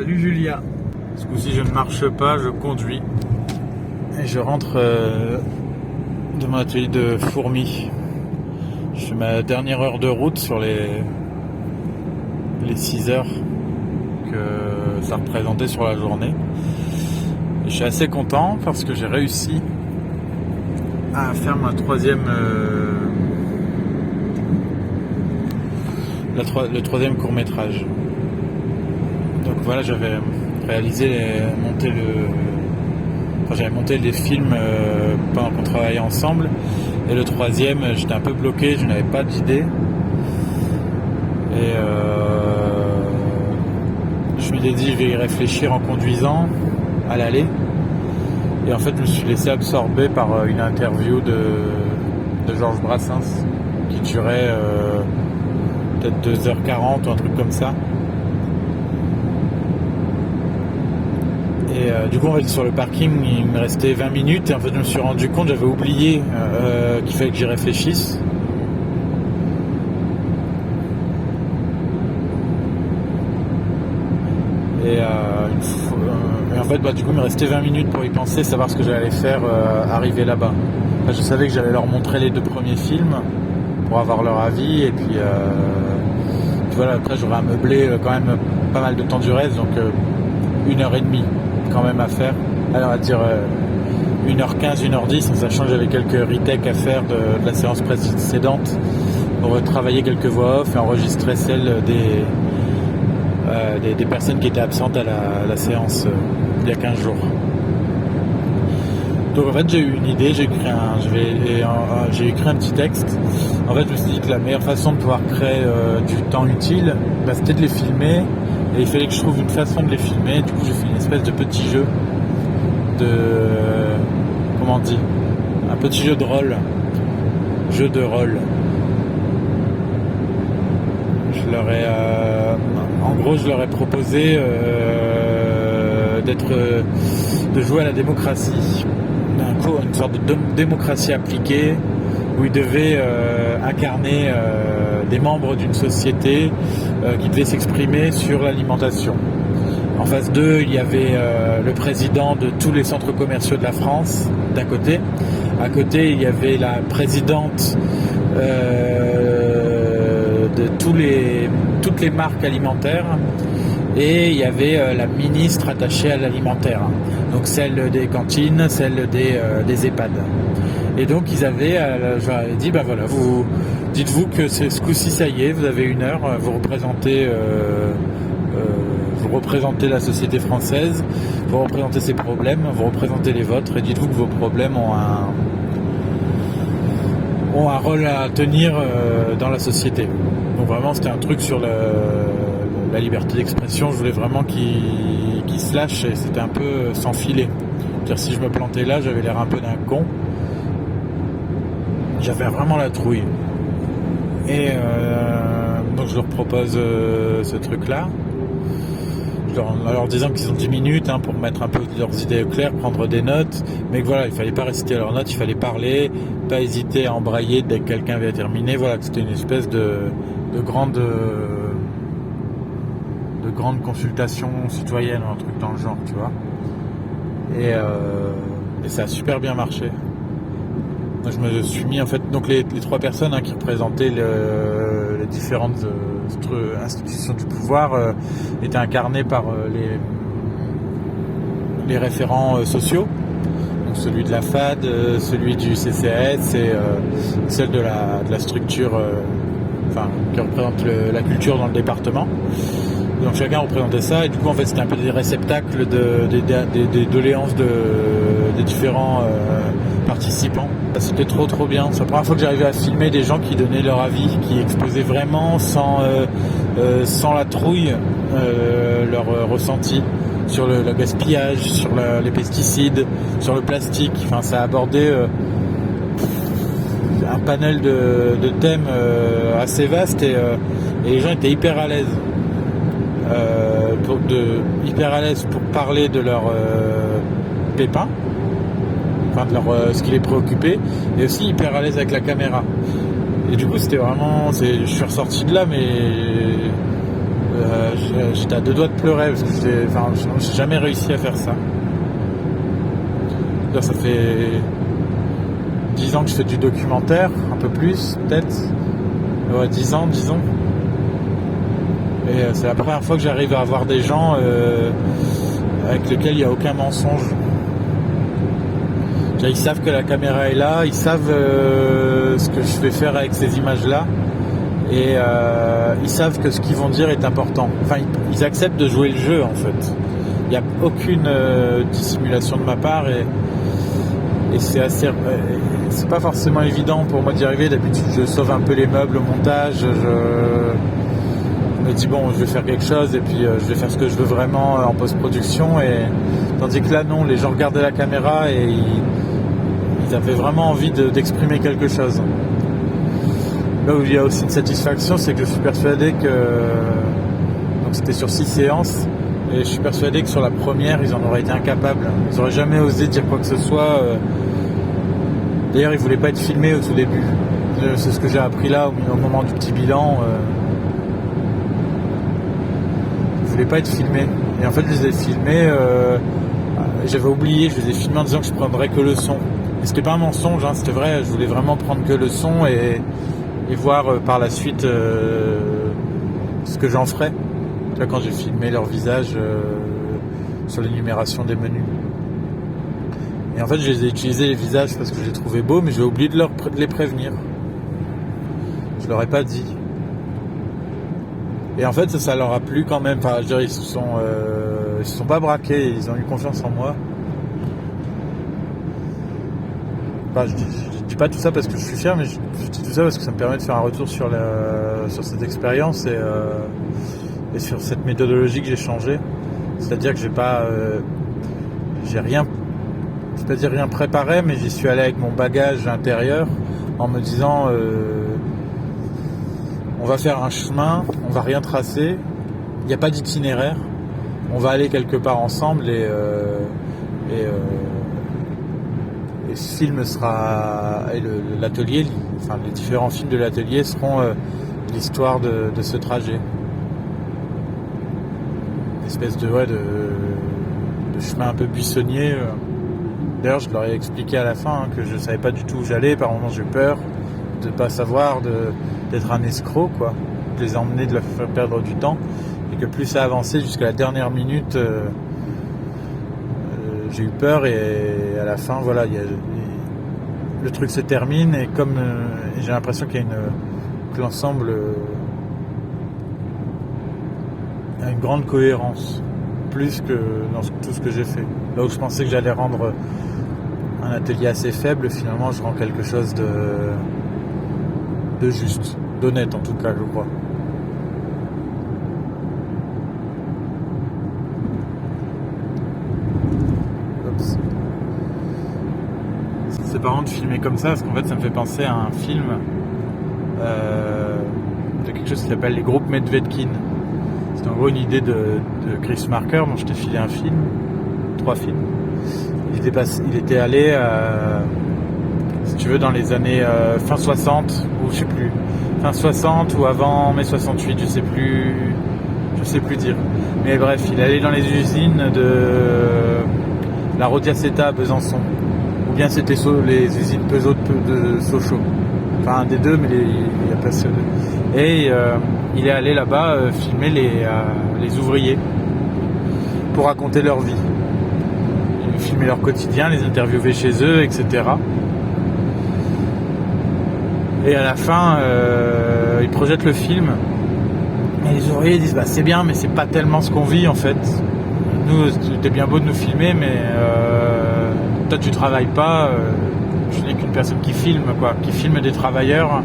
Salut Julia. Ce coup-ci je ne marche pas, je conduis. Et je rentre de mon atelier de fourmis. Je fais ma dernière heure de route sur les 6 heures que ça représentait sur la journée. Et je suis assez content parce que j'ai réussi à faire ma le troisième court-métrage. Donc voilà, j'avais réalisé j'avais monté des films pendant qu'on travaillait ensemble, et le troisième j'étais un peu bloqué, je n'avais pas d'idée, et je me suis dit je vais y réfléchir en conduisant à l'aller, et en fait je me suis laissé absorber par une interview de Georges Brassens qui durait peut-être 2h40 ou un truc comme ça. Et du coup, en fait, sur le parking, il me restait 20 minutes. Et en fait, je me suis rendu compte, j'avais oublié qu'il fallait que j'y réfléchisse. Et en fait, du coup, il me restait 20 minutes pour y penser, savoir ce que j'allais faire arriver là-bas. Enfin, je savais que j'allais leur montrer les 2 premiers films pour avoir leur avis. Et puis voilà, après, j'aurais à meubler quand même pas mal de temps du reste. Donc 1h30. Quand même à faire, alors à dire 1h15, 1h10, en sachant que j'avais quelques retakes à faire de la séance précédente pour travailler quelques voix off et enregistrer celles des personnes qui étaient absentes à la séance il y a 15 jours. Donc en fait j'ai eu une idée, j'ai écrit un petit texte. En fait je me suis dit que la meilleure façon de pouvoir créer du temps utile, c'était de les filmer. Et il fallait que je trouve une façon de les filmer. Du coup, j'ai fait une espèce de petit jeu comment on dit, un petit jeu de rôle. Je leur ai proposé de jouer à la démocratie. Une sorte de démocratie appliquée où ils devaient incarner des membres d'une société qui devaient s'exprimer sur l'alimentation. En face d'eux, il y avait le président de tous les centres commerciaux de la France, d'un côté. À côté, il y avait la présidente de toutes les marques alimentaires. Et il y avait la ministre attachée à l'alimentaire. Donc celle des cantines, celle des EHPAD. Et donc je leur avais dit, voilà, vous dites-vous que ce coup-ci ça y est, vous avez 1 heure, vous représentez la société française, vous représentez ses problèmes, vous représentez les vôtres, et dites-vous que vos problèmes ont un rôle à tenir dans la société. Donc vraiment c'était un truc sur la liberté d'expression, je voulais vraiment qu'il se lâche, et c'était un peu sans filet. C'est-à-dire, si je me plantais là, j'avais l'air un peu d'un con. J'avais vraiment la trouille. Et donc je leur propose ce truc-là. En leur disant qu'ils ont 10 minutes pour mettre un peu leurs idées claires, prendre des notes. Mais que voilà, il fallait pas réciter leurs notes, il fallait parler, pas hésiter à embrayer dès que quelqu'un avait terminé. Voilà, c'était une espèce de grande consultation citoyenne, un truc dans le genre, tu vois. Et ça a super bien marché. Je me suis mis en fait, donc les 3 personnes qui représentaient les différentes institutions du pouvoir étaient incarnées par les référents sociaux, donc celui de la FAD, celui du CCAS et celle de la structure qui représente la culture dans le département. Donc chacun représentait ça, et du coup en fait c'était un peu des réceptacles des doléances des différents participants. C'était trop bien. C'est la première fois que j'arrivais à filmer des gens qui donnaient leur avis, qui exposaient vraiment sans la trouille leur ressenti sur le gaspillage, sur les pesticides, sur le plastique. Enfin, ça a abordé un panel de thèmes assez vaste, et les gens étaient hyper à l'aise. Hyper à l'aise pour parler de leurs pépins, de ce qui les préoccupait, et aussi hyper à l'aise avec la caméra. Et du coup c'était vraiment, je suis ressorti de là, mais J'étais à 2 doigts de pleurer parce que j'ai jamais réussi à faire ça. Là, ça fait 10 ans que je fais du documentaire, un peu plus peut-être. Ouais, 10 ans, disons. Et c'est la première fois que j'arrive à avoir des gens avec lesquels il n'y a aucun mensonge. Ils savent que la caméra est là, ils savent ce que je vais faire avec ces images-là. Et ils savent que ce qu'ils vont dire est important. Enfin, ils acceptent de jouer le jeu, en fait. Il n'y a aucune dissimulation de ma part et c'est assez... c'est pas forcément évident pour moi d'y arriver. D'habitude, je sauve un peu les meubles au montage. Je me dis, bon, je vais faire quelque chose et puis je vais faire ce que je veux vraiment en post-production. Tandis que là, non, les gens regardaient la caméra et ils avaient vraiment envie d'exprimer quelque chose. Là où il y a aussi une satisfaction, c'est que je suis persuadé que... Donc c'était sur 6 séances, et je suis persuadé que sur la première, ils en auraient été incapables. Ils n'auraient jamais osé dire quoi que ce soit. D'ailleurs, ils ne voulaient pas être filmés au tout début. C'est ce que j'ai appris là, au moment du petit bilan. Ils ne voulaient pas être filmés. Et en fait, je les ai filmés... j'avais oublié, je les ai filmés en disant que je ne prendrais que le son. Et c'était pas un mensonge, hein, c'était vrai, je voulais vraiment prendre que le son et voir par la suite ce que j'en ferais. Là, quand j'ai filmé leur visage sur l'énumération des menus. Et en fait, je les ai utilisés les visages parce que je les trouvais beaux, mais j'ai oublié de les prévenir. Je leur ai pas dit. Et en fait, ça leur a plu quand même. Enfin, je veux dire, ils se sont pas braqués, ils ont eu confiance en moi. Enfin, je dis pas tout ça parce que je suis fier, mais je dis tout ça parce que ça me permet de faire un retour sur cette expérience et sur cette méthodologie que j'ai changée. C'est-à-dire que j'ai rien, c'est-à-dire rien préparé, mais j'y suis allé avec mon bagage intérieur en me disant on va faire un chemin, on va rien tracer, il n'y a pas d'itinéraire, on va aller quelque part ensemble et ce film sera l'atelier, enfin les différents films de l'atelier seront l'histoire de ce trajet. Une espèce de chemin un peu buissonnier. D'ailleurs, je leur ai expliqué à la fin que je savais pas du tout où j'allais. Par moments, j'ai peur de pas savoir, d'être un escroc, quoi. De les emmener, de leur faire perdre du temps, et que plus ça avançait jusqu'à la dernière minute. J'ai eu peur et à la fin, voilà, le truc se termine et comme j'ai l'impression qu'il y a que l'ensemble a une grande cohérence, plus que dans tout ce que j'ai fait. Là où je pensais que j'allais rendre un atelier assez faible, finalement, je rends quelque chose de juste, d'honnête en tout cas, je crois. C'est marrant de filmer comme ça parce qu'en fait ça me fait penser à un film de quelque chose qui s'appelle les groupes Medvedkin. C'est en gros une idée de Chris Marker dont je t'ai filé un film, 3 films. Il était allé si tu veux dans les années fin 60 ou je sais plus, fin 60 ou avant mai 68, je sais plus dire. Mais bref, il est allé dans les usines de la Rodiaceta à Besançon. Ou bien c'était les usines Peugeot de Sochaux. Enfin, un des deux, mais il n'y a pas ceux deux. Et il est allé là-bas filmer les ouvriers pour raconter leur vie. Il filmait leur quotidien, les interviewer chez eux, etc. Et à la fin, il projette le film. Et les ouvriers disent bah, c'est bien, mais c'est pas tellement ce qu'on vit en fait. Nous, c'était bien beau de nous filmer, mais toi tu travailles pas, je n'ai qu'une personne qui filme, quoi, qui filme des travailleurs,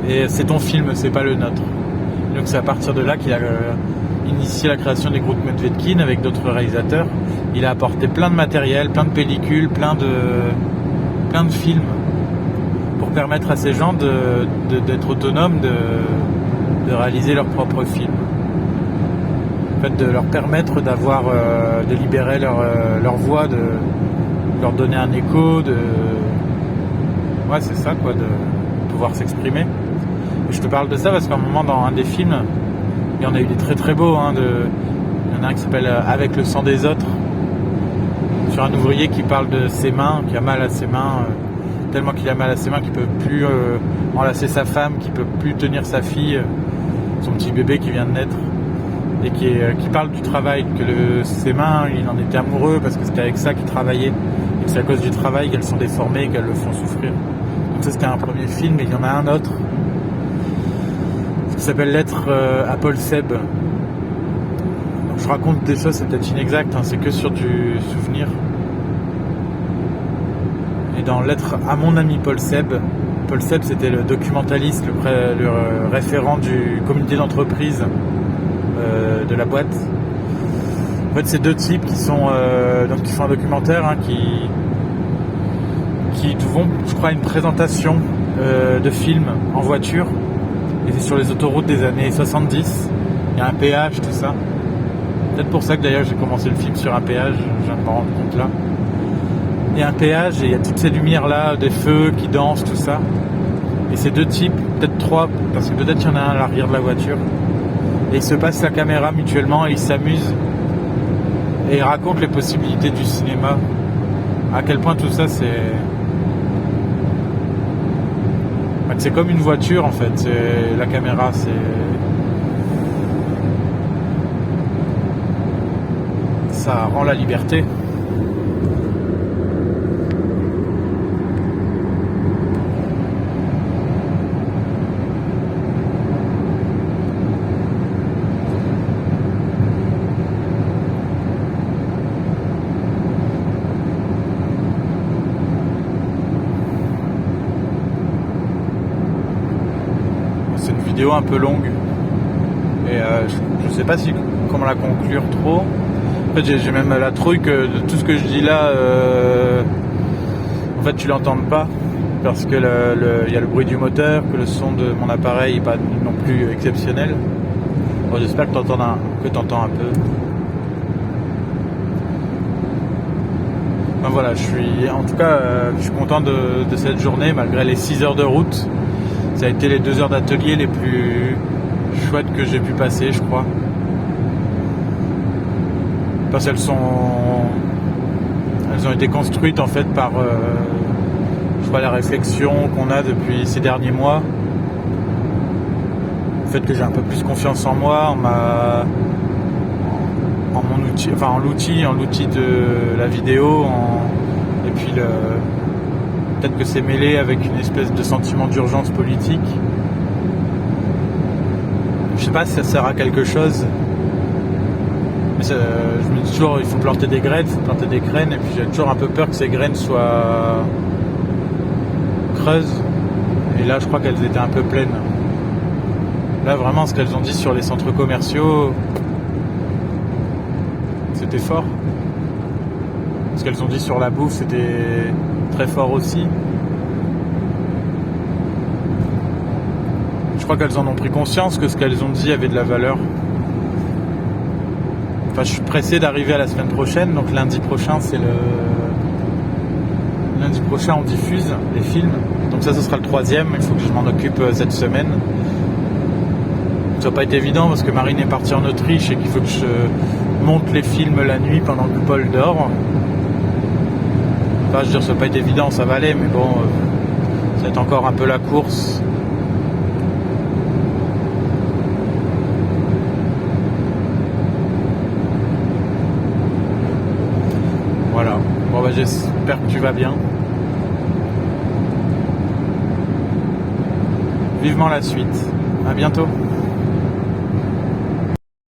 et c'est ton film, c'est pas le nôtre. Donc c'est à partir de là qu'il a initié la création des groupes Medvedkin avec d'autres réalisateurs. Il a apporté plein de matériel, plein de pellicules, plein de films pour permettre à ces gens d'être autonomes, de réaliser leurs propres films. En fait, de leur permettre d'avoir, de libérer leur voix, de leur donner un écho, ouais, c'est ça, quoi, de pouvoir s'exprimer. Et je te parle de ça parce qu'à un moment, dans un des films, y en a eu des très très beaux. Il y en a un qui s'appelle Avec le sang des autres, sur un ouvrier qui parle de ses mains, qui a mal à ses mains, tellement qu'il a mal à ses mains qu'il peut plus enlacer sa femme, qu'il peut plus tenir sa fille, son petit bébé qui vient de naître, et qui parle du travail, que ses mains, il en était amoureux parce que c'était avec ça qu'il travaillait, et que c'est à cause du travail qu'elles sont déformées et qu'elles le font souffrir. Donc ça, c'était un premier film, et il y en a un autre qui s'appelle Lettre à Paul Seb. Donc je raconte des choses, c'est peut-être inexact, c'est que sur du souvenir. Et dans Lettre à mon ami Paul Seb c'était le documentaliste, le référent du comité d'entreprise de la boîte. En fait, c'est deux types qui font un documentaire, qui vont, je crois, à une présentation de film en voiture, et c'est sur les autoroutes des années 70. Il y a un péage, tout ça. Peut-être pour ça que d'ailleurs j'ai commencé le film sur un péage, je viens de m'en rendre compte là. Il y a un péage et il y a toutes ces lumières là, des feux qui dansent, tout ça. Et ces deux types, peut-être trois, parce que peut-être il y en a un à l'arrière de la voiture, et ils se passent la caméra mutuellement et ils s'amusent. Et ils racontent les possibilités du cinéma. À quel point tout ça c'est comme une voiture en fait. C'est la caméra, ça rend la liberté. C'est une vidéo un peu longue et je sais pas comment la conclure trop. En fait, j'ai même la trouille que de tout ce que je dis là, en fait tu l'entendes pas, parce que y a le bruit du moteur, que le son de mon appareil n'est pas non plus exceptionnel. Bon, j'espère que t'entends un peu. Enfin, voilà, je suis content de cette journée malgré les 6 heures de route. Ça a été les 2 heures d'atelier les plus chouettes que j'ai pu passer, je crois. Parce qu'elles ont été construites en fait par je crois la réflexion qu'on a depuis ces derniers mois. Le fait que j'ai un peu plus confiance en moi, en l'outil de la vidéo, et puis peut-être que c'est mêlé avec une espèce de sentiment d'urgence politique. Je sais pas si ça sert à quelque chose. Mais je me dis toujours, il faut planter des graines, et puis j'ai toujours un peu peur que ces graines soient creuses. Et là, je crois qu'elles étaient un peu pleines. Là, vraiment, ce qu'elles ont dit sur les centres commerciaux, c'était fort. Ce qu'elles ont dit sur la bouffe, c'était très fort aussi. Je crois qu'elles en ont pris conscience que ce qu'elles ont dit avait de la valeur. Enfin, je suis pressé d'arriver à la semaine prochaine, donc lundi prochain, lundi prochain, on diffuse les films. Donc ça, ce sera le 3e. Il faut que je m'en occupe cette semaine. Ça va pas être évident parce que Marine est partie en Autriche et qu'il faut que je monte les films la nuit pendant que Paul dort. Enfin, je veux dire, ça va pas être évident, ça va aller, mais bon, ça va être encore un peu la course. Voilà. Bon, j'espère que tu vas bien. Vivement la suite. À bientôt.